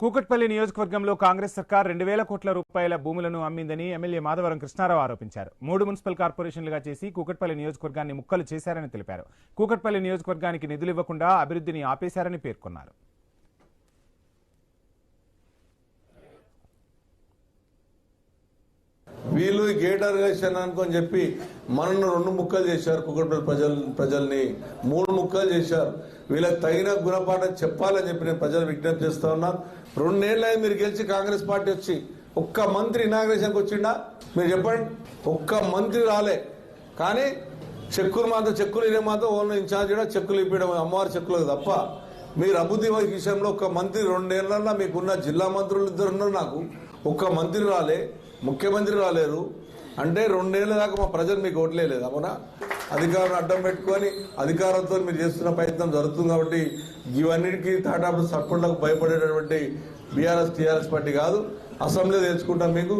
కూకట్పల్లి నియోజకవర్గంలో కాంగ్రెస్ సర్కార్ 2,000 కోట్ల రూపాయల భూములను అమ్మిందని ఎమ్మెల్యే మాధవరం కృష్ణారావు ఆరోపించారు. 3 మున్సిపల్ కార్పొరేషన్లుగా చేసి కూకట్పల్లి నియోజకవర్గాన్ని ముక్కలు చేశారని తెలిపారు. కూకట్పల్లి నియోజకవర్గానికి నిధులు ఇవ్వకుండా అభివృద్ధిని ఆపేశారని పేర్కొన్నారు. వీళ్ళు గేట్ ఆర్గనైజేషన్ అనుకొని చెప్పి మనను 2 ముక్కలు చేశారు. కూకట్పల్లి ప్రజల్ని 3 ముక్కలు చేశారు. వీళ్ళకి తగిన గుణపాఠం చెప్పాలని చెప్పి నేను ప్రజలు విజ్ఞప్తి చేస్తా ఉన్నాను. 2 ఏళ్ళ మీరు గెలిచి కాంగ్రెస్ పార్టీ వచ్చి ఒక్క మంత్రి ఇనాగ్రేషన్కి వచ్చిండా? మీరు చెప్పండి. ఒక్క మంత్రి రాలే. కానీ చెక్కులు ఇదే మాత్రం ఓన్లీ ఇన్ఛార్జ్ చెక్కులు ఇప్పడం అమ్మవారి చెక్కులు తప్ప మీరు అభివృద్ధి విషయంలో ఒక్క మంత్రి 2 ఏళ్ళన్నా మీకున్న జిల్లా మంత్రులు 2 ఉన్నారు. నాకు ఒక్క మంత్రి రాలే, ముఖ్యమంత్రి రాలేరు అంటే 2 ఏళ్ళ దాకా మా ప్రజలు మీకు ఓట్లేదు. అవునా? అధికారం అడ్డం పెట్టుకొని అధికారంతో మీరు చేస్తున్న ప్రయత్నం జరుగుతుంది. కాబట్టి ఇవన్నిటికీ తాటాపు సపోర్ట్లకు భయపడేటటువంటి బీఆర్ఎస్ టీఆర్ఎస్ పార్టీ కాదు. అసెంబ్లీ తెచ్చుకుంటాం మీకు.